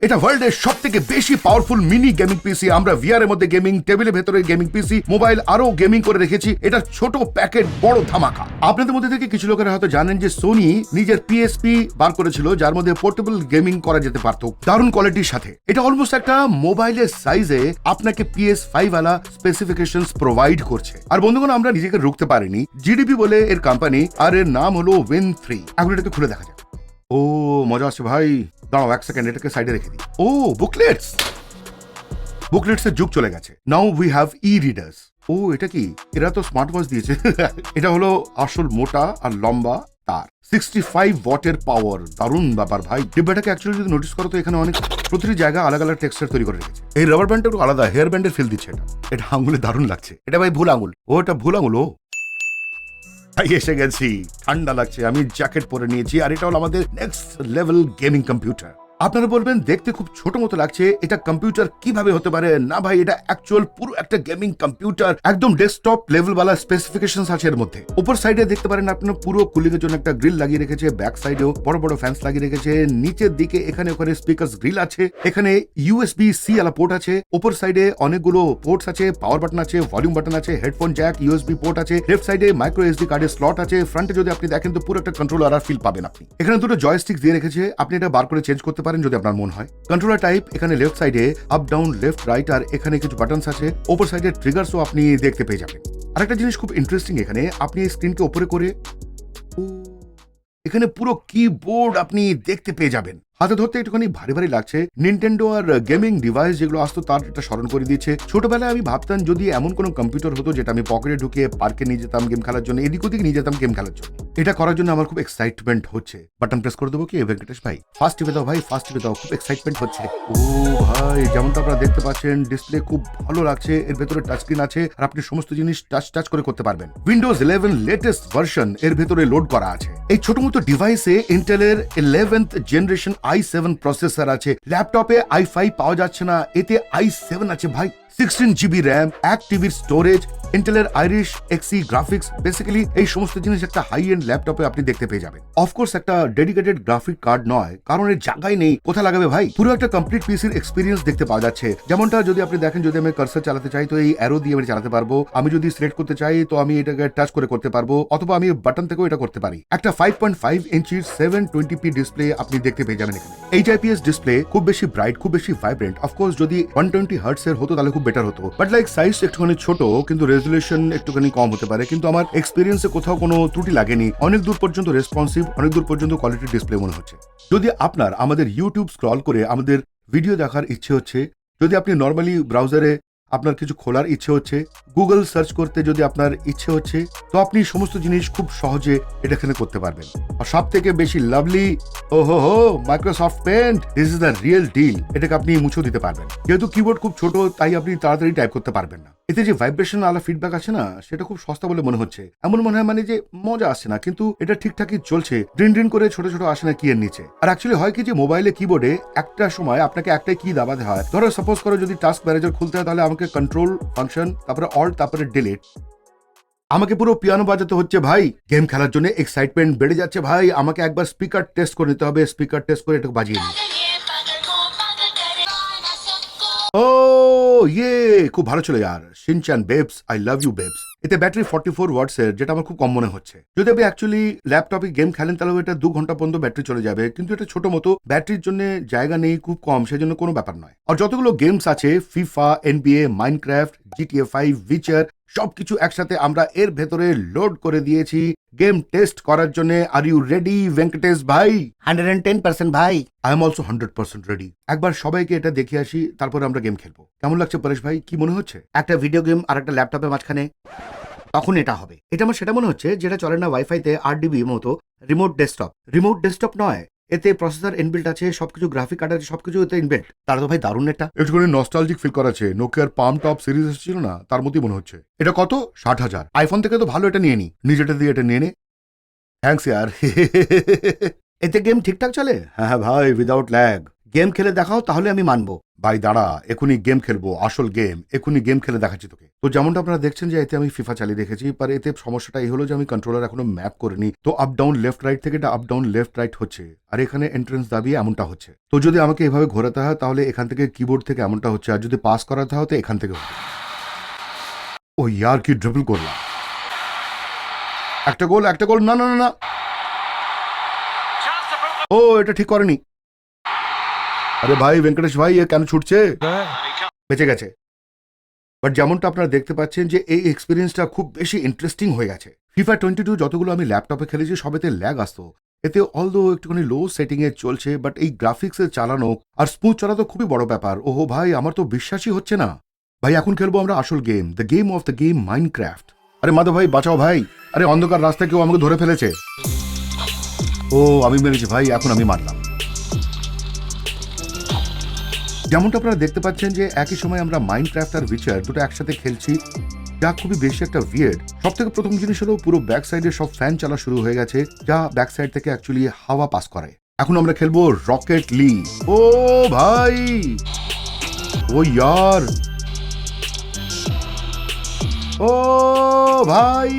এটা ওয়ার্ল্ডের সবথেকে বেশি পাওয়ারফুল মিনি গেমিং পিসি। আমরা ভিআর এর মধ্যে গেমিং, টেবিলের ভেতরে গেমিং পিসি, মোবাইল আরো গেমিং করে রেখেছি। এটা ছোট প্যাকেট, বড় ধামাকা। আপনাদের মধ্যে থেকে কিছু লোকেরা হয়তো জানেন যে সোনি নিজের পিএসপি বার করেছিল, যার মধ্যে পোর্টেবল গেমিং করা যেতে পারত দারুণ কোয়ালিটির সাথে। এটা অলমোস্ট একটা মোবাইলের সাইজে আপনাকে PS5 ওয়ালা স্পেসিফিকেশনস প্রোভাইড করছে। আর বন্ধুগণ, আমরা নিজেকে রুখতে পারিনি। জিডিপি বলে এর কোম্পানি, আর এর নাম হলো Win3। এখন এটাকে খুলে দেখা যাক। ও মজা আসছে ভাই, দাঁড়াও এক সেকেন্ড, এটাকে সাইডে রেখে দিই। ও বুকলেটস এর যুগ চলে গেছে। Now we have ই-রিডার্স। ও এটা কি, এরা তো স্মার্ট ওয়াচ দিয়েছে। এটা হলো আসল মোটা আর লম্বা তার, 65 ওয়াটের পাওয়ার। দারুণ ব্যাপার ভাই। ডিব্বাটাকে অ্যাকচুয়ালি যদি নোটিস করো তো এখানে অনেক প্রতিটি জায়গা আলাদা আলাদা টেক্সচার তৈরি করে রেখেছে। এই রাবার ব্যান্ডটা একটু আলাদা, হেয়ার ব্যান্ডের ফিল দিচ্ছে। এটা আঙুলে দারুণ লাগছে। এটা ভাই ভুল আঙুল। ও এটা ভুল আঙুল। ও এসে গেছি, ঠান্ডা লাগছে, আমি জ্যাকেট পরে নিয়েছি। আর এটা হলো আমাদের নেক্সট লেভেল গেমিং কম্পিউটার। আপনারা বলবেন দেখতে খুব ছোট মতো লাগছে, এটা কম্পিউটার কিভাবে হতে পারে? না ভাই, এটা অ্যাকচুয়াল পুরো একটা গেমিং কম্পিউটার। একদম ডেস্কটপ লেভেল वाला স্পেসিফিকেশনস আছে এর মধ্যে। উপর সাইডে দেখতে পারেন আপনারা পুরো কুলিং এর জন্য একটা গ্রিল লাগিয়ে রেখেছে, ব্যাক সাইডেও বড় বড় ফ্যানস লাগিয়ে রেখেছে। নিচের দিকে এখানে ওখানে স্পিকারস গ্রিল আছে, এখানে USB-C वाला পোর্ট আছে। উপর সাইডে অনেকগুলো পোর্টস আছে, পাওয়ার বাটন আছে, ভলিউম বাটন আছে, হেডফোন জ্যাক, USB পোর্ট আছে। লেফট সাইডে মাইক্রো SD কার্ডের স্লট আছে। ফ্রন্টে যদি আপনি দেখেন তো পুরো একটা কন্ট্রোলার আর ফিল পাবেন আপনি। এখানে দুটো জয়স্টিক দিয়ে রেখেছে, আপনি এটা বার করে চেঞ্জ করতে পারেন যদি আপনার মন হয়। কন্ট্রোলার টাইপ এখানে লেফট সাইডে আপ ডাউন, লেফট রাইট, আর এখানে কিছু বাটনস আছে। ওপর সাইডে ট্রিগারসও আপনি দেখতে পেয়ে যাবেন। আরেকটা জিনিস খুব ইন্টারেস্টিং, এখানে আপনি এই স্ক্রিনকে উপরে করে এখানে পুরো কিবোর্ড আপনি দেখতে পেয়ে যাবেন। হাতে ধরতে একটুখানি ভারী ভারী লাগছে। নিনটেন্ডো আর গেমিং ডিভাইস যেগুলো আসতো তার এটা স্মরণ করে দিয়েছে। ছোটবেলায় আমি ভাবতাম যদি এমন কোনো কম্পিউটার হতো যেটা আমি পকেটে ঢুকিয়ে পার্কে নিয়ে যেতাম গেম খেলার জন্য, এদিক ওদিক নিয়ে যেতাম গেম খেলার জন্য। এটা করার জন্য আমার খুব এক্সাইটমেন্ট হচ্ছে। বাটন প্রেস করে দেবো কি ভেঙ্কটেশ ভাই? ফার্স্ট টিপে দাও ভাই, ফার্স্ট টিপে দাও। খুব এক্সাইটমেন্ট হচ্ছে। ও ভাই, যেমনটা আপনারা দেখতে পাচ্ছেন ডিসপ্লে খুব ভালো লাগছে। এর ভেতরে টাচ স্ক্রিন আছে আর আপনি সমস্ত জিনিস টাচ করে করতে পারবেন। উইন্ডোজ 11 লেটেস্ট ভার্সন এর ভেতরে লোড করা আছে। এই ছোট মতো ডিভাইসে ইন্টেলের 11th জেনারেশন i7 প্রসেসর আছে। ল্যাপটপে i5 পাওয়া যাচ্ছে না, এতে i7 আছে ভাই। 16 GB র্যাম, 1 TB স্টোরেজ, ইন্টেলের আইরিশ এক্সি গ্রাফিক্স। বেসিক্যালি এই সমস্ত জিনিস একটা হাই এন্ড ল্যাপটপে আপনি দেখতে পেয়ে যাবেন। অফকোর্স একটা ডেডিকেটেড গ্রাফিক কার্ড নয়, কারণ এর জায়গায় নেই। কোথায় লাগাবে ভাই? পুরো একটা কমপ্লিট পিসির এক্সপিরিয়েন্স দেখতে পাওয়া যাচ্ছে। যেমনটা যদি আপনি দেখেন, যদি আমি কার্সার চালাতে চাই তো এই অ্যারো দিয়ে আমি চালাতে পারবো। আমি যদি সিলেক্ট করতে চাই তো আমি এটাকে টাচ করে করতে পারবো, অথবা আমি বাটন থেকেও এটা করতে পারি। একটা 5.5 ইঞ্চির 720p ডিসপ্লে আপনি দেখতে পেয়ে যাবেন এখানে। HIPS ডিসপ্লে, খুব বেশি ব্রাইট, খুব বেশি ভাইব্রেন্ট। অফকোর্স যদি 120 হার্টস এর হতো তাহলে খুব বেটার হতো, বাট লাইক সাইজ একটুখানি ছোট, কিন্তু রেজুলেশন একটুখানি কম হতে পারে। কিন্তু আমার এক্সপিরিয়েন্সে কোথাও কোনো ত্রুটি লাগেনি। অনেক দূর পর্যন্ত রেসপন্সিভ, অনেক দূর পর্যন্ত কোয়ালিটি ডিসপ্লে মনে হচ্ছে। যদি আপনার আমাদের ইউটিউব স্ক্রল করে আমাদের ভিডিও দেখার ইচ্ছে হচ্ছে, যদি আপনি নর্মালি ব্রাউজারে আপনার কিছু খোলার ইচ্ছে হচ্ছে, গুগল সার্চ করতে যদি আপনার ইচ্ছে হচ্ছে, তো আপনি সমস্ত জিনিস খুব সহজে এটা এখানে করতে পারবেন। আর সব থেকে বেশি লাভলি, ওহো Microsoft Paint, this is the real deal. এটাকে আপনি মুছেও দিতে পারবেন। যেহেতু কিবোর্ড খুব ছোট তাই আপনি তাড়াতাড়ি টাইপ করতে পারবেন না। এতে যে ভাইব্রেশন আলা ফিডব্যাক আছে না, সেটা খুব সস্তা বলে মনে হচ্ছে। এমন মনে হয় মানে যে মজা আসছে না, কিন্তু এটা ঠিকঠাকই চলছে। ড্রিন ড্রিন করে ছোট ছোট আসে না কি এর নিচে। আর অ্যাকচুয়ালি হয় কি যে মোবাইলে কিবোর্ডে একটা সময় আপনাকে একটাই কি দাবাতে হয়। ধরো সাপোজ করো যদি টাস্ক ম্যানেজার খুলতে হয় তাহলে আমাকে কন্ট্রোল ফাংশন, তারপরে অল্ট, তারপরে ডিলিট। আমাকে পুরো পিয়ানো বাজাতে হচ্ছে ভাই। গেম খেলার জন্য এক্সাইটমেন্ট বেড়ে যাচ্ছে ভাই। আমাকে একবার স্পিকার টেস্ট করে নিতে হবে। স্পিকার টেস্ট করে এটাকে বাজিয়ে নিই। ও ইয়ে, খুব ভালো ছিল यार। Shinchan babes, I love you babes. এতে ব্যাটারি 44 ওয়াটস এর, যেটা আমার খুব কম মনে হচ্ছে। যদি আপনি অ্যাকচুয়ালি ল্যাপটপে গেম খেলেন তাহলে এটা 2 ঘন্টা পর্যন্ত ব্যাটারি চলে যাবে, কিন্তু এটা ছোট মতো, ব্যাটারির জন্য জায়গা নেই, খুব কম, সেজন্য কোনো ব্যাপার নয়। আর যতগুলো গেমস আছে, FIFA, NBA, Minecraft, GTA 5, Witcher, সবকিছু একসাথে আমরা এর ভেতরে লোড করে দিয়েছি গেম টেস্ট করার জন্য। আর ইউ রেডি ভেঙ্কটেশ ভাই? 110% ভাই। I am also 100% ready. একবার সবাইকে এটা দেখে আসি, তারপরে আমরা গেম খেলবো। কেমন লাগছে পরেশ ভাই? কি মনে হচ্ছে? একটা ভিডিও গেম আর একটা ল্যাপটপের মাঝখানে, তখন এটা হবে। এটা আমার সেটা মনে হচ্ছে যেটা চলে না ওয়াইফাইতে 8 GB মতো রিমোট ডেস্কটপ নয়। এতে প্রসেসর ইনবিল্ট আছে, সবকিছু গ্রাফিক কার্ড আছে, সবকিছু এতে ইনবিল্ট। তারা তো ভাই দারুণ এটা। একটুখানি নস্টালজিক ফিল করাচ্ছে। নোকিয়ার পাম টপ সিরিজ এসেছিল না, তার মতোই মনে হচ্ছে। এটা কত? 60,000। আইফোন থেকে তো ভালো, এটা নিয়ে নি, নিজেটা দিয়ে এটা নিয়ে নে। থ্যাঙ্কস ইয়ার। এতে গেম ঠিকঠাক চলে? হ্যাঁ ভাই, উইদাউট ল্যাগ। গেম খেলে দেখাও, তাহলে আমি মানবো। ভাই দাঁড়া, এখনই গেম খেলবো, আসল গেম এখনই গেম খেলে দেখাচ্ছি তোকে। তো যেমনটা আপনারা দেখছেন যে এতে আমি ফিফা চালিয়ে রেখেছি, पर এতে সমস্যাটা এই হলো যে আমি কন্ট্রোলার এখনো ম্যাপ করিনি। তো আপ ডাউন লেফট রাইট থেকে এটা আপ ডাউন লেফট রাইট হচ্ছে, আর এখানে এন্ট্রেন্স দাবিয়ে এমনটা হচ্ছে। তো যদি আমাকে এভাবে ঘোরাতে হয় তাহলে এখান থেকে কিবোর্ড থেকে এমনটা হচ্ছে, আর যদি পাস করাতে হয় তো এখান থেকে হচ্ছে। ও ইয়ার কি ড্রিবল করলাম, একটা গোল, না না না না, ও এটা ঠিক করেনি। আরে ভাই ভেঙ্কটেশ ভাই, এ কেন ছুটছে? বেঁচে গেছে। বাট যেমনটা আপনারা দেখতে পাচ্ছেন যে এই এক্সপিরিয়েন্সটা খুব বেশি ইন্টারেস্টিং হয়ে গেছে। FIFA 22 যতগুলো আমি ল্যাপটপে খেলেছি সবেতে ল্যাগ আসতো, এতে অলদো একটুখানি লো সেটিং এ চলছে, বাট এই গ্রাফিক্সে চালানো আর স্মুথ চলা তো খুবই বড় ব্যাপার। ওহো ভাই, আমার তো বিশ্বাসই হচ্ছে না। ভাই এখন খেলবো আমরা আসল game, the game of the game, Minecraft. আরে মাধব ভাই বাঁচাও ভাই, আরে অন্ধকার রাস্তায় কেউ আমাকে ধরে ফেলেছে। ও আমি মেরেছি ভাই, এখন আমি মারলাম। যেমনটা আপনারা দেখতে পাচ্ছেন যে একই সময় আমরা মাইনক্রাফট আর উইচার দুটো একসাথে খেলছি, যা খুবই বেশি একটা উইয়ার্ড। সব থেকে প্রথম জিনিস হলো পুরো ব্যাক সাইডে সব ফ্যান চালা শুরু হয়ে গেছে, যা ব্যাক সাইড থেকে অ্যাকচুয়ালি হাওয়া পাস করে। এখন আমরা খেলবো রকেট লি। ও ভাই, ও ইয়ার, ও ভাই,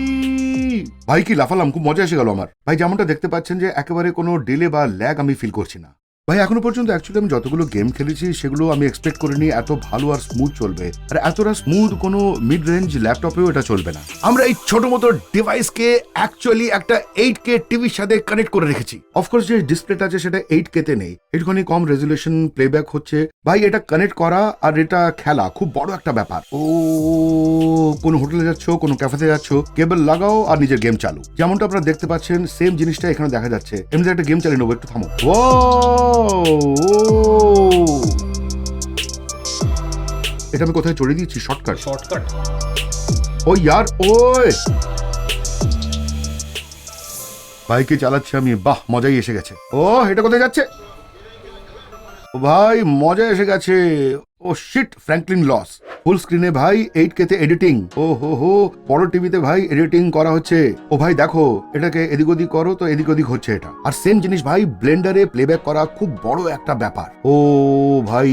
ভাই কি লাফালাম, খুব মজা এসে গেল আমার। ভাই যেমনটা দেখতে পাচ্ছেন যে একেবারে কোনো ডিলে বা ল্যাগ আমি ফিল করছি না। ভাই এখনো পর্যন্ত অ্যাকচুয়ালি আমি যতগুলো গেম খেলেছি সেগুলো আমি এক্সপেক্ট করিনি এত ভালো আর স্মুথ চলবে, আর এতটা স্মুথ কোনো মিড রেঞ্জ ল্যাপটপেও এটা চলবে না। আমরা এই ছোট মতো ডিভাইসকে অ্যাকচুয়ালি একটা 8K টিভির সাথে কানেক্ট করে রেখেছি। অফকোর্স যে ডিসপ্লেটা আছে সেটা 8K তে নেই, একটুখানি কম রেজুলেশন প্লেব্যাক হচ্ছে। ভাই এটা কানেক্ট করা আর এটা খেলা খুব বড় একটা ব্যাপার। ও কোন হোটেলে যাচ্ছ, কোন ক্যাফেতে যাচ্ছ, কেবল লাগাও আর নিজের গেম চালু। যেমনটা আপনারা দেখতে পাচ্ছেন সেম জিনিসটা এখানে দেখা যাচ্ছে। এমনি একটা গেম চালিয়ে নেবো, একটু থামো। এটা আমি কোথায় চড়ে দিয়েছি? শর্টকাট। ও ইয়ার, ওই বাইকে চালাচ্ছি আমি, বাহ মজাই এসে গেছে। ও এটা কোথায় যাচ্ছে? ও ভাই মজা এসে গেছে। ও শিট, ফ্র্যাঙ্কলিন লস। ফুল স্ক্রিনে ভাই 8K তে এডিটিং। ও হো, বড় টিভিতে ভাই এডিটিং করা হচ্ছে। ও ভাই দেখো, এটাকে এদিক ওদিক করো তো এদিক ওদিক হচ্ছে এটা। আর সেম জিনিস ভাই ব্লেন্ডারে প্লেব্যাক করা খুব বড় একটা ব্যাপার। ও ভাই,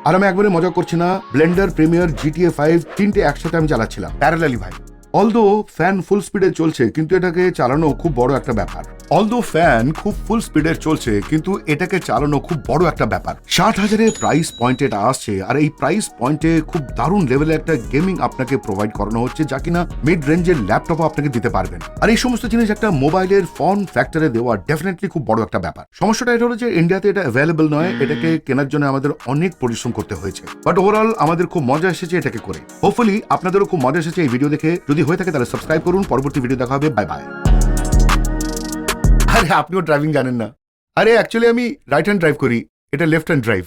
আর আমি একবারে মজা করছি না, ব্লেন্ডার, প্রিমিয়ার, GTA 5 তিনটে একসাথে আমি চালাচ্ছিলাম প্যারালালি ভাই। অলদো ফ্যান ফুল স্পিডে চলছে কিন্তু এটাকে চালানো খুব বড় একটা ব্যাপার। অলদো ফ্যান খুব ফুল স্পিডে চলছে কিন্তু এটাকে চালানো খুব বড় একটা ব্যাপার। 60,000 প্রাইস পয়েন্টে এটা আসছে, আর এই প্রাইস পয়েন্টে খুব দারুণ লেভেলে একটা গেমিং আপনাকে প্রোভাইড করানো হচ্ছে, যা কিনা মিড রেঞ্জের ল্যাপটপ আপনাকে দিতে পারবেন। আর এই সমস্ত জিনিস একটা মোবাইলের ফর্ম ফ্যাক্টরে দেওয়া ডেফিনেটলি খুব বড় একটা ব্যাপার। সমস্যাটা এটা হলো যে ইন্ডিয়াতে এটা অ্যাভেলেবল নয়, এটাকে কেনার জন্য আমাদের অনেক পরিশ্রম করতে হয়েছে। বাট ওভারঅল আমাদের খুব মজা এসেছে এটাকে করে। হোপফুলি আপনাদেরও খুব মজা এসেছে এই ভিডিও দেখে। যদি হয়ে থাকে তাহলে সাবস্ক্রাইব করুন, পরবর্তী ভিডিও দেখা হবে, বাই বাই। আরে আপনিও ড্রাইভিং জানেন না? আরে অ্যাকচুয়ালি আমি রাইট হ্যান্ড ড্রাইভ করি, এটা লেফট হ্যান্ড ড্রাইভ।